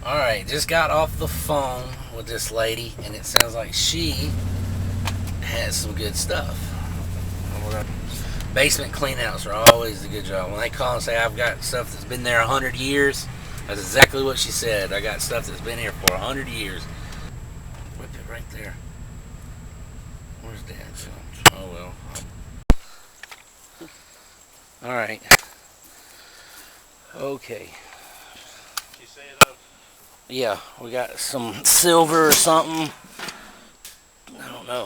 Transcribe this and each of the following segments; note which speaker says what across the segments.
Speaker 1: Alright, just got off the phone with this lady, and it sounds like she has some good stuff. Basement cleanouts are always a good job. When they call and say, I've got stuff that's been there 100 years, that's exactly what she said. I got stuff that's been here for 100 years. Whip it right there. Where's Dad? Oh, well. Alright. Okay. Yeah, we got some silver or something. I don't know.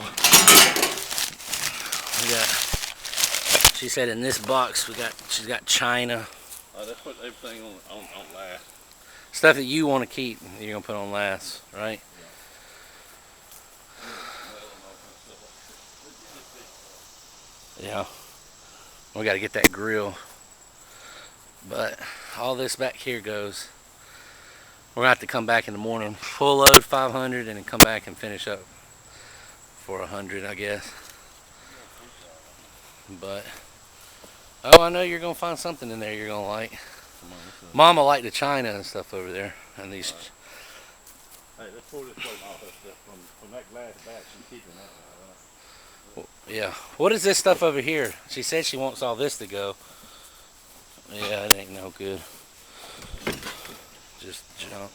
Speaker 1: She said in this box she's got china.
Speaker 2: Let's put everything on last.
Speaker 1: Stuff that you want to keep, you're gonna put on last, right? Yeah. We got to get that grill. But all this back here goes. We're gonna have to come back in the morning, full load 500, and then come back and finish up for 100, I guess. But I know you're gonna find something in there you're gonna like. Mama liked the china and stuff over there, and these.
Speaker 2: Hey, let's pull this plate off from that glass batch. She's keeping that.
Speaker 1: Well, yeah. What is this stuff over here? She said she wants all this to go. Yeah, it ain't no good. Just junk.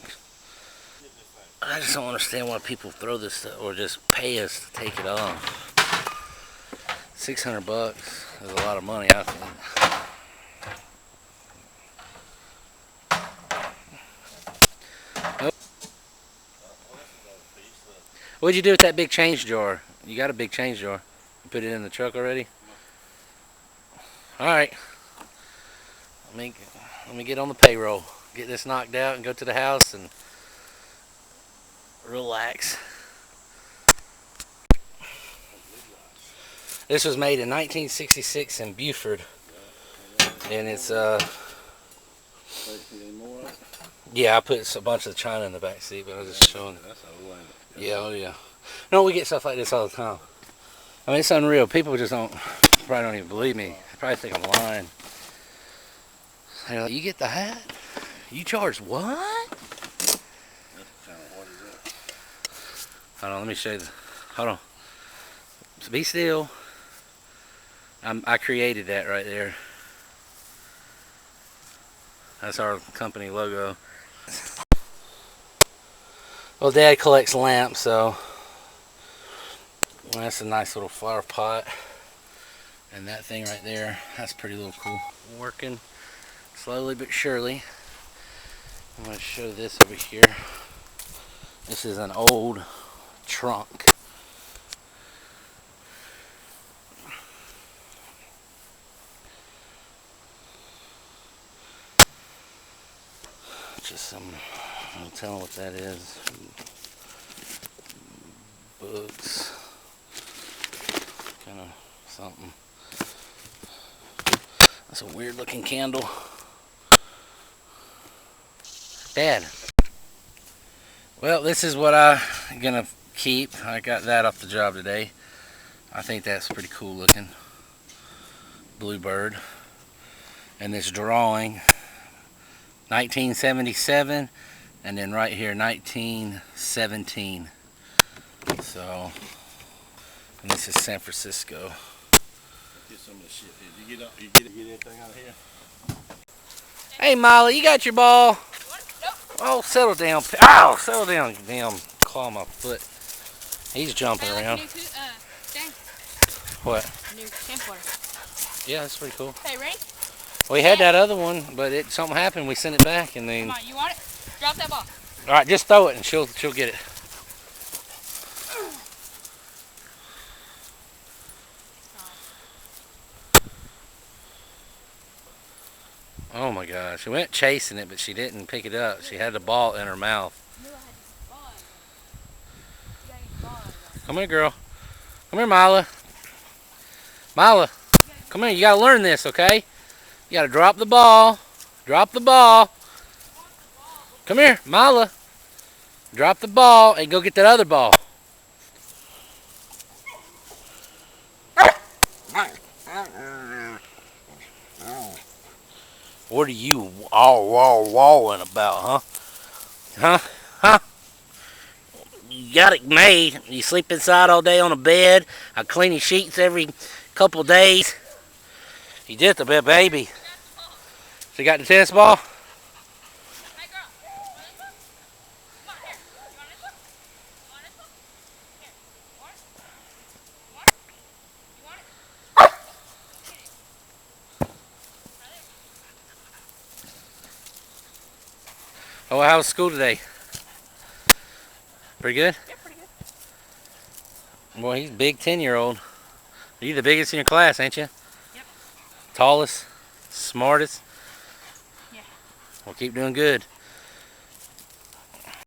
Speaker 1: I just don't understand why people throw this stuff or just pay us to take it off. $600 is a lot of money, I think. Oh. What'd you do with that big change jar? You got a big change jar. You put it in the truck already? Alright. Let me get on the payroll. Get this knocked out and go to the house and relax. This was made in 1966 in Buford, and it's yeah, I put a bunch of china in the back seat, but I was just showing. Yeah, oh yeah. No, we get stuff like this all the time. I mean, it's unreal. People just probably don't even believe me. They probably think I'm lying. They're like, you get the hat? You charge what? Hold on, let me show you. Hold on. So be still. I created that right there. That's our company logo. Well, Dad collects lamps, so that's a nice little flower pot. And that thing right there, that's pretty little cool. Working slowly but surely. I'm going to show this over here. This is an old trunk. Just some, I'll tell them what that is. Books. Kind of something. That's a weird looking candle. Dad. Well, this is what I'm gonna keep. I got that off the job today. I think that's pretty cool looking. Bluebird. And this drawing, 1977, and then right here, 1917. So, and this is San Francisco.
Speaker 2: Get some of the shit. You get everything out of here.
Speaker 1: Hey, Molly, you got your ball?
Speaker 3: Nope.
Speaker 1: Oh, settle down. Ow, settle down, you damn claw my foot. He's jumping around. What?
Speaker 3: New camcorder.
Speaker 1: Yeah, that's pretty cool.
Speaker 3: Hey, ready?
Speaker 1: We had that other one, but something happened. We sent it back, and then.
Speaker 3: Come on, you want it? Drop that ball.
Speaker 1: All right, just throw it, and she'll get it. Oh my gosh, she went chasing it, but she didn't pick it up. She had the ball in her mouth. Come here, girl. Come here, Mila. Mila, come here. You gotta learn this, okay? You gotta drop the ball. Drop the ball. Come here, Mila. Drop the ball and go get that other ball. What are you wawing about, huh? Huh? Huh? You got it made. You sleep inside all day on a bed. I clean your sheets every couple of days. You just a bit baby. So you got the tennis ball?
Speaker 3: Hey, girl. You want this one? Come on, here. You want this one? You want this one? Here. You want it? You want it? You want it? Get it. Right there.
Speaker 1: Oh, how was school today? Pretty good?
Speaker 3: Yeah, pretty good.
Speaker 1: Boy, he's a big 10-year-old. You the biggest in your class, ain't you?
Speaker 3: Yep.
Speaker 1: Tallest, smartest.
Speaker 3: Yeah.
Speaker 1: Well, keep doing good.